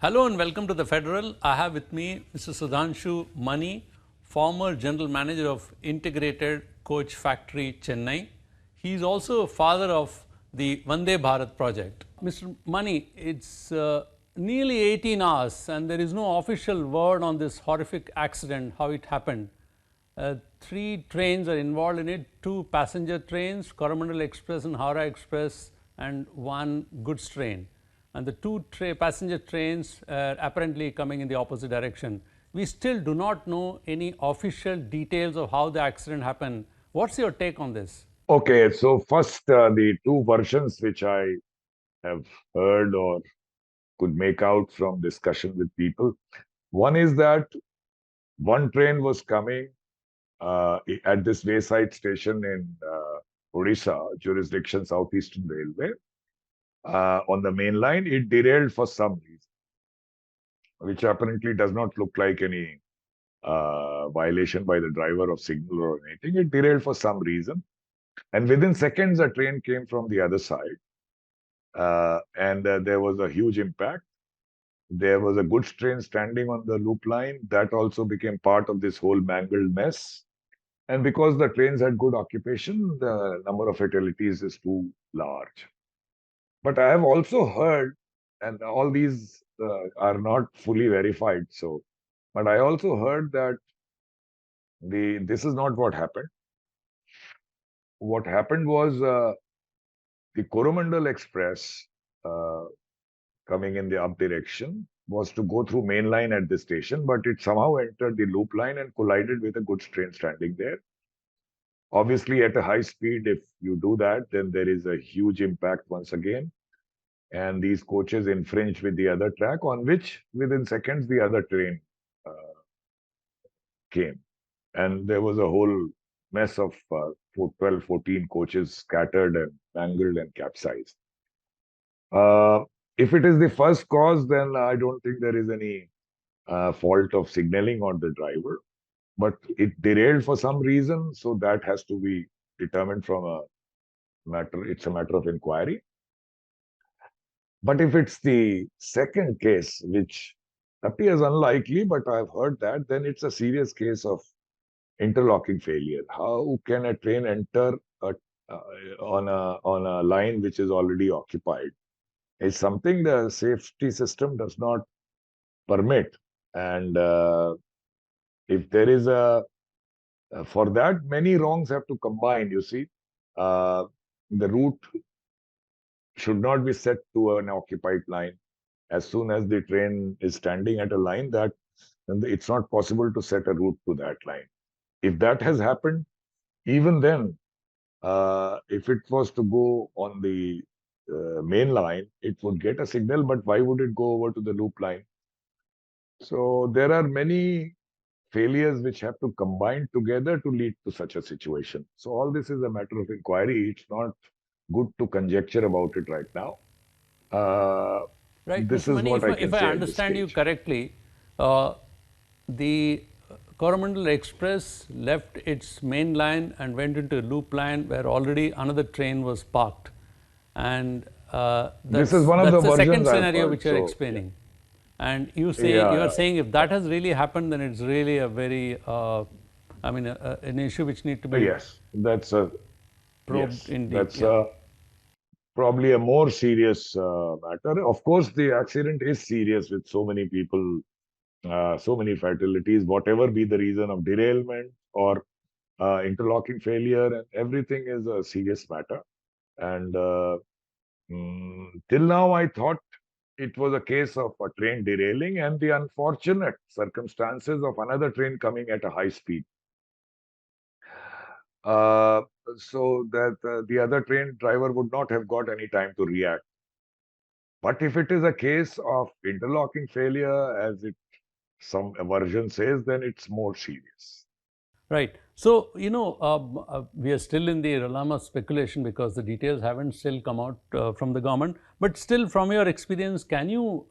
Hello and welcome to the Federal. I have with me Mr. Sudhanshu Mani, former General Manager of Integrated Coach Factory, Chennai. He is also a father of the Vande Bharat project. Mr. Mani, it's nearly 18 hours and there is no official word on this horrific accident, how it happened. 3 trains are involved in it, 2 passenger trains, Coromandel Express and Howrah Express, and 1 goods train. And the 2 passenger trains are apparently coming in the opposite direction. We still do not know any official details of how the accident happened. What's your take on this? Okay, so first, the 2 versions which I have heard or could make out from discussion with people. One is that one train was coming at this wayside station in Odisha, jurisdiction Southeastern Railway. On the main line, it derailed for some reason, which apparently does not look like any violation by the driver of signal or anything. It derailed for some reason. And within seconds, a train came from the other side. And there was a huge impact. There was a goods train standing on the loop line. That also became part of this whole mangled mess. And because the trains had good occupation, the number of fatalities is too large. But I have also heard, and all these are not fully verified. But I also heard that this is not what happened. What happened was the Coromandel Express coming in the up direction was to go through main line at the station, but it somehow entered the loop line and collided with a goods train standing there. Obviously, at a high speed, if you do that, then there is a huge impact once again. And these coaches infringed with the other track, on which within seconds the other train came. And there was a whole mess of 12, 14 coaches scattered and mangled and capsized. If it is the first cause, then I don't think there is any fault of signaling on the driver. But it derailed for some reason, so that has to be determined from a matter. It's a matter of inquiry. But if it's the second case, which appears unlikely, but I've heard that, then it's a serious case of interlocking failure. How can a train enter on a line which is already occupied? It's something the safety system does not permit. And if there is for that, many wrongs have to combine, you see. The route should not be set to an occupied line. As soon as the train is standing at a line, that it's not possible to set a route to that line. If that has happened, even then, if it was to go on the main line, it would get a signal, but why would it go over to the loop line? So there are many failures which have to combine together to lead to such a situation. So all this is a matter of inquiry. It's not good to conjecture about it right now. Right, This Mr. is Mani, what I can if I say at this understand you stage. correctly, the Coromandel Express left its main line and went into a loop line where already another train was parked. And This is one of that's the the second versions I've scenario heard. which you're So explaining. And you yeah, are saying if that has really happened, then it's really a very, an issue which need to be yes, that's a probed yes, in deep. that's Yeah. a probably a more serious matter. Of course, the accident is serious with so many people, so many fatalities, whatever be the reason of derailment or interlocking failure, and everything is a serious matter. And till now, I thought it was a case of a train derailing and the unfortunate circumstances of another train coming at a high speed. Uh, so that the other train driver would not have got any time to react. But if it is a case of interlocking failure, as some version says, then it's more serious. Right. So, we are still in the realm of speculation because the details haven't still come out from the government. But still, from your experience, can you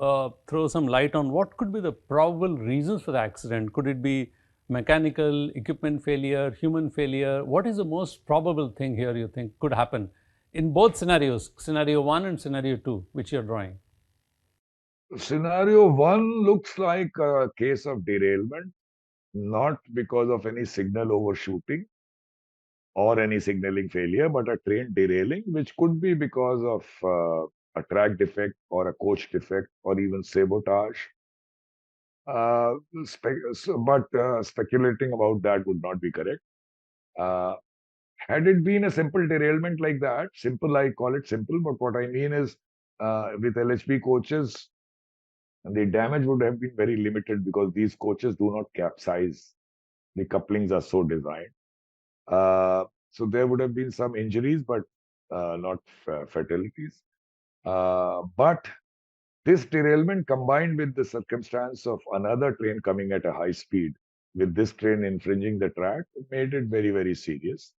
throw some light on what could be the probable reasons for the accident? Could it be mechanical, equipment failure, human failure? What is the most probable thing here you think could happen in both scenarios, scenario 1 and scenario 2, which you're drawing? Scenario one looks like a case of derailment, not because of any signal overshooting or any signaling failure, but a train derailing, which could be because of a track defect or a coach defect or even sabotage. Uh, but speculating about that would not be correct. Uh, had it been a simple derailment like that, simple, I call it simple, but what I mean is with LHB coaches, the damage would have been very limited because these coaches do not capsize. The couplings are so designed. So there would have been some injuries, but not fatalities. But this derailment combined with the circumstance of another train coming at a high speed, with this train infringing the track, made it very, very serious.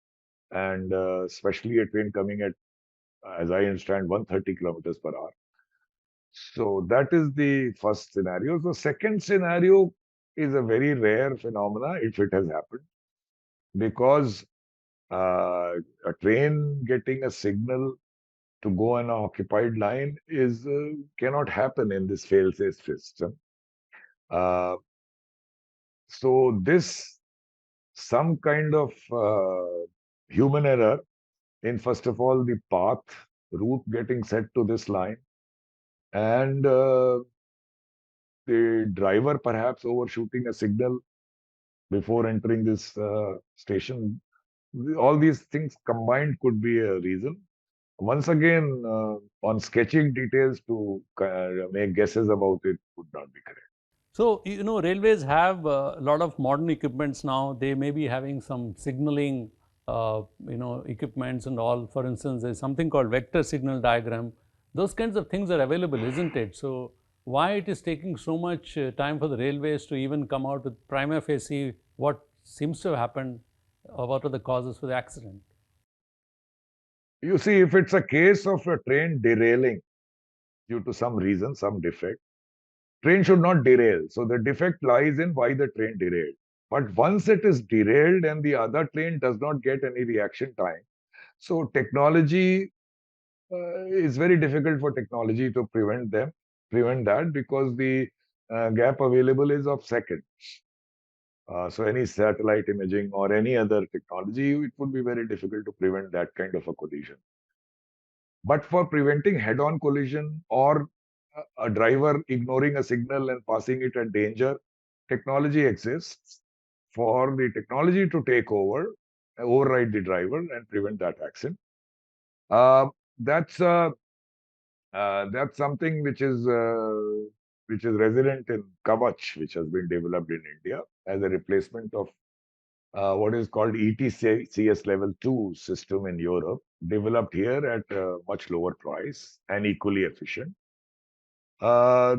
And especially a train coming at, as I understand, 130 kilometers per hour. So that is the first scenario. The second scenario is a very rare phenomena if it has happened because a train getting a signal to go on an occupied line is cannot happen in this fail-safe system. Uh, so this some kind of human error in first of all the path route getting set to this line and the driver perhaps overshooting a signal before entering this station. All these things combined could be a reason. Once again, on sketching details to make guesses about it would not be correct. So, railways have a lot of modern equipments now. They may be having some signaling, equipments and all. For instance, there's something called vector signal diagram. Those kinds of things are available, isn't it? So, why it is taking so much time for the railways to even come out with prima facie what seems to have happened, or what are the causes for the accident? You see, if it's a case of a train derailing due to some reason, some defect, train should not derail. So the defect lies in why the train derailed. But once it is derailed and the other train does not get any reaction time, so technology is very difficult for technology to prevent that because the gap available is of seconds. So any satellite imaging or any other technology, it would be very difficult to prevent that kind of a collision. But for preventing head-on collision or a driver ignoring a signal and passing it at danger, technology exists for the technology to take over, override the driver and prevent that accident. Uh, that's that's something which is resident in Kavach, which has been developed in India as a replacement of what is called ETCS Level 2 system in Europe, developed here at a much lower price and equally efficient. Uh,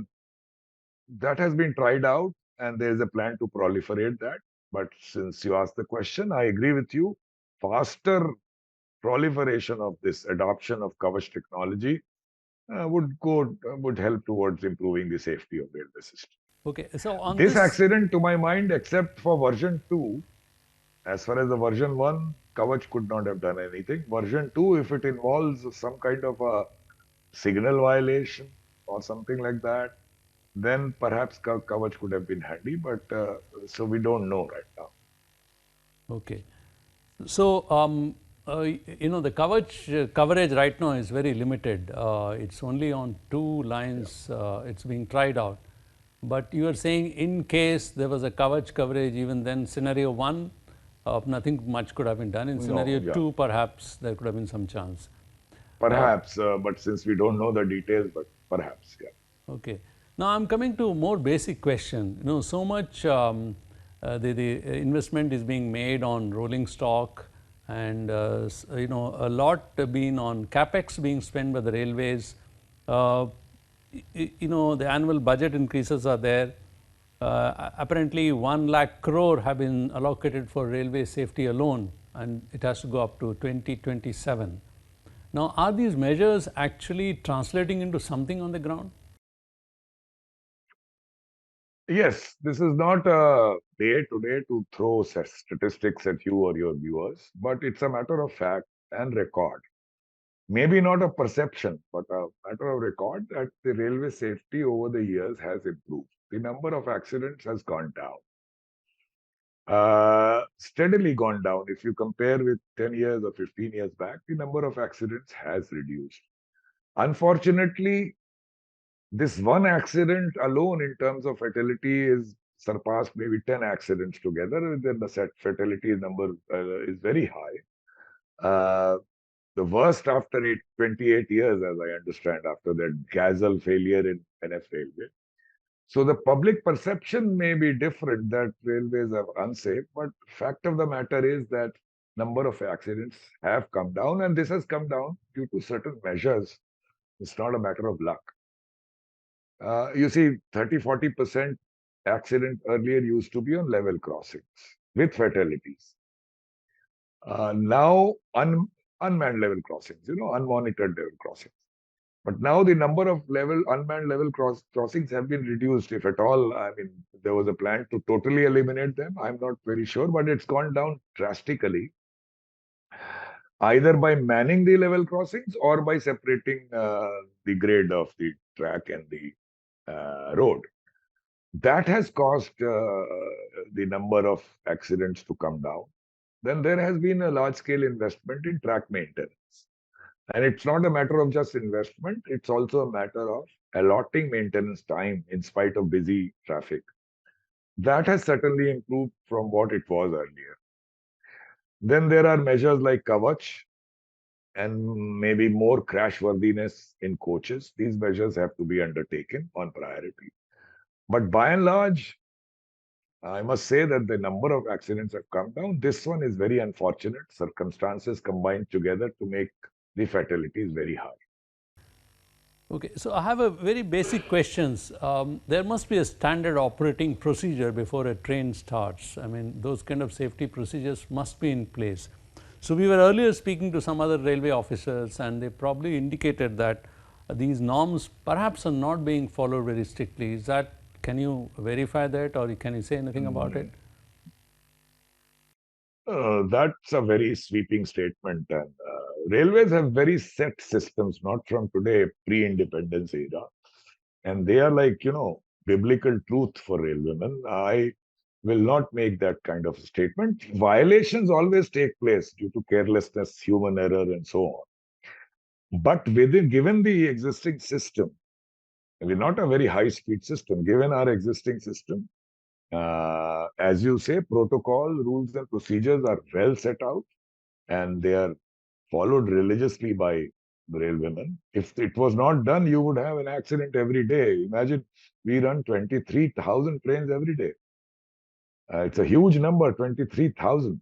that has been tried out, and there is a plan to proliferate that. But since you asked the question, I agree with you. Faster proliferation of this adoption of Kavach technology would help towards improving the safety of railway system. Okay, so on This this, accident, to my mind, except for version 2, as far as the version 1, Kavach could not have done anything. Version 2, if it involves some kind of a signal violation or something like that, then perhaps Kavach could have been handy, but so we don't know right now. okay. So, the coverage right now is very limited. It's only on two lines. It's being tried out. But you are saying in case there was a coverage, even then scenario one, nothing much could have been done. In No, scenario yeah, two, perhaps there could have been some chance. perhaps, but since we don't know the details, but perhaps, yeah. Okay. Now I'm coming to a more basic question. So much the investment is being made on rolling stock, and a lot being on capex being spent by the railways. Uh, the annual budget increases are there. Apparently 1 lakh crore have been allocated for railway safety alone, and it has to go up to 2027. Now, are these measures actually translating into something on the ground? Yes, this is not a day today to throw statistics at you or your viewers, but it's a matter of fact and record. maybe not a perception, but a matter of record that the railway safety over the years has improved. The number of accidents has gone down, steadily gone down. If you compare with 10 years or 15 years back, the number of accidents has reduced. Unfortunately, this one accident alone in terms of fatality is surpassed maybe 10 accidents together. Then the fatality number is very high. The worst after 28 years, as I understand, after that Gazelle failure in NF Railway. So the public perception may be different that railways are unsafe, but fact of the matter is that number of accidents have come down, and this has come down due to certain measures. It's not a matter of luck. You see, 30-40% accident earlier used to be on level crossings with fatalities. Now, unmanned level crossings, unmonitored level crossings. But now the number of unmanned level crossings have been reduced, if at all. I mean, there was a plan to totally eliminate them. I'm not very sure, but it's gone down drastically, either by manning the level crossings or by separating the grade of the track and the road. That has caused the number of accidents to come down. Then there has been a large-scale investment in track maintenance. And it's not a matter of just investment, it's also a matter of allotting maintenance time in spite of busy traffic. That has certainly improved from what it was earlier. Then there are measures like Kavach and maybe more crash worthiness in coaches. These measures have to be undertaken on priority. But by and large, I must say that the number of accidents have come down. This one is very unfortunate. Circumstances combined together to make the fatalities very high. Okay, so I have a very basic questions. There must be a standard operating procedure before a train starts. I mean, those kind of safety procedures must be in place. So we were earlier speaking to some other railway officers, and they probably indicated that these norms perhaps are not being followed very strictly. Is that, can you verify that, or can you say anything about it? That's a very sweeping statement. And railways have very set systems, not from today, pre-independence era. And they are like, biblical truth for railwaymen. I will not make that kind of statement. Violations always take place due to carelessness, human error, and so on. But given the existing system, we're not a very high-speed system. Given our existing system, as you say, protocol, rules, and procedures are well set out, and they are followed religiously by the railwaymen. If it was not done, you would have an accident every day. Imagine we run 23,000 trains every day. It's a huge number, 23,000.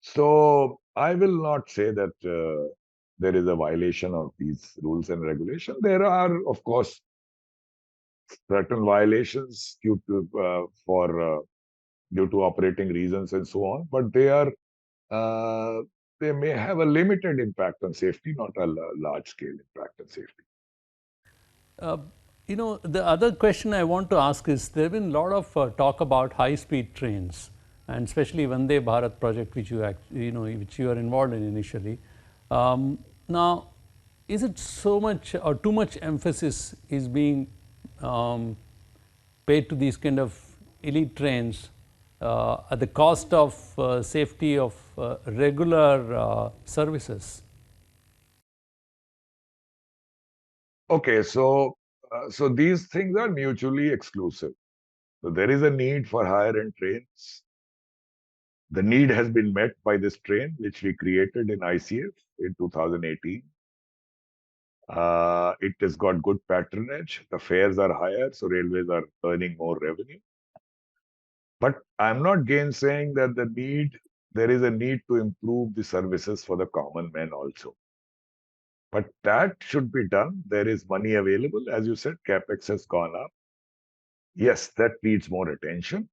So I will not say that there is a violation of these rules and regulations. There are, of course, certain violations due to operating reasons and so on, but uh, they may have a limited impact on safety, not a large scale impact on safety. Uh, the other question I want to ask is, there have been a lot of talk about high-speed trains, and especially Vande Bharat project, which which you are involved in initially. Now, is it so much or too much emphasis is being paid to these kind of elite trains at the cost of safety of regular services? Okay, so these things are mutually exclusive. So there is a need for higher end trains. The need has been met by this train, which we created in ICF in 2018. It has got good patronage. The fares are higher, so railways are earning more revenue. But I'm not gainsaying that there is a need to improve the services for the common man also. But that should be done. There is money available. As you said, capex has gone up. Yes, that needs more attention.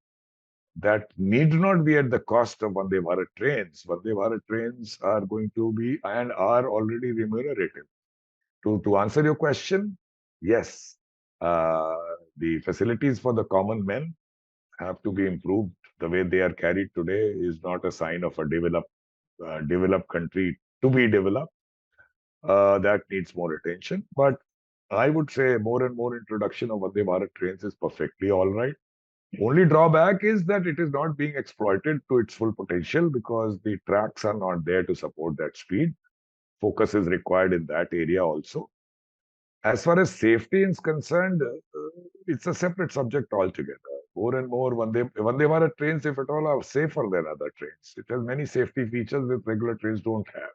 That need not be at the cost of Vande Bharat trains. Vande Bharat trains are going to be and are already remunerative. To answer your question, yes, the facilities for the common men have to be improved. The way they are carried today is not a sign of a developed country to be developed. That needs more attention. But I would say more and more introduction of Vande Bharat trains is perfectly all right. Only drawback is that it is not being exploited to its full potential because the tracks are not there to support that speed. Focus is required in that area also. As far as safety is concerned, it's a separate subject altogether. More and more Vande Bharat trains, if at all, are safer than other trains. It has many safety features which regular trains don't have.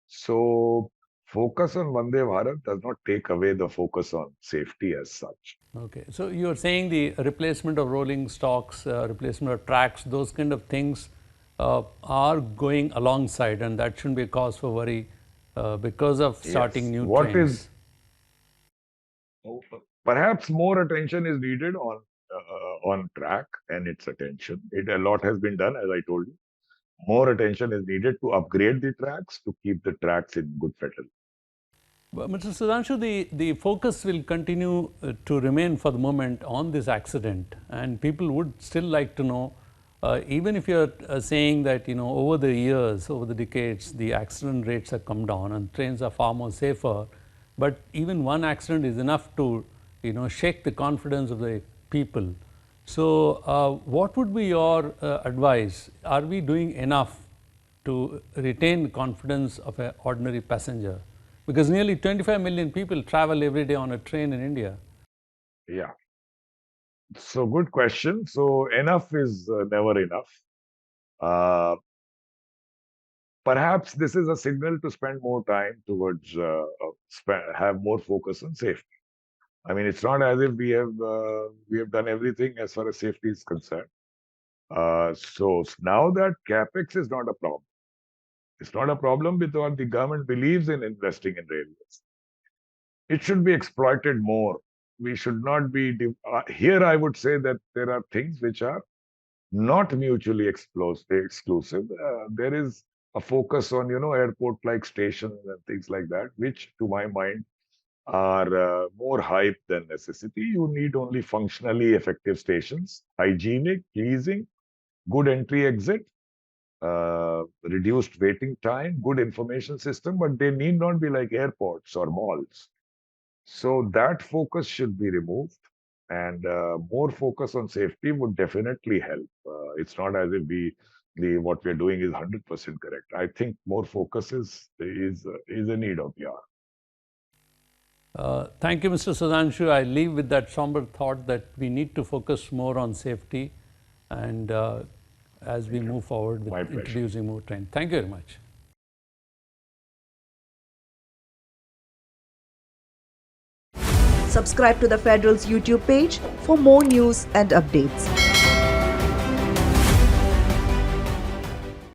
So, focus on Vande Bharat does not take away the focus on safety as such. Okay, so you're saying the replacement of rolling stocks, replacement of tracks, those kind of things are going alongside, and that shouldn't be a cause for worry because of starting Yes. new What is trains. perhaps more attention is needed on track and its attention. A lot has been done, as I told you. More attention is needed to upgrade the tracks to keep the tracks in good fettle. But Mr. Sudhanshu, the focus will continue to remain for the moment on this accident, and people would still like to know, even if you're saying that over the years, over the decades, the accident rates have come down and trains are far more safer, but even one accident is enough to shake the confidence of the people. So, what would be your advice? Are we doing enough to retain the confidence of an ordinary passenger? Because nearly 25 million people travel every day on a train in India. Yeah. So good question. So enough is never enough. Uh, Perhaps this is a signal to spend more time towards have more focus on safety. I mean, it's not as if we have done everything as far as safety is concerned. So now that capex is not a problem. It's not a problem because the government believes in investing in railways. It should be exploited more. We should not be here. I would say that there are things which are not mutually exclusive. There is a focus on airport-like stations and things like that, which to my mind are more hype than necessity. You need only functionally effective stations, hygienic, pleasing, good entry exit, reduced waiting time, good information system, but they need not be like airports or malls. So that focus should be removed, and more focus on safety would definitely help. It's not as if what we're doing is 100% correct. I think more focus is a need of the hour. Thank you, Mr. Sudhanshu. I leave with that somber thought that we need to focus more on safety and as we move forward with My pleasure. introducing more trains. Thank you very much. Subscribe to the Federal's YouTube page for more news and updates.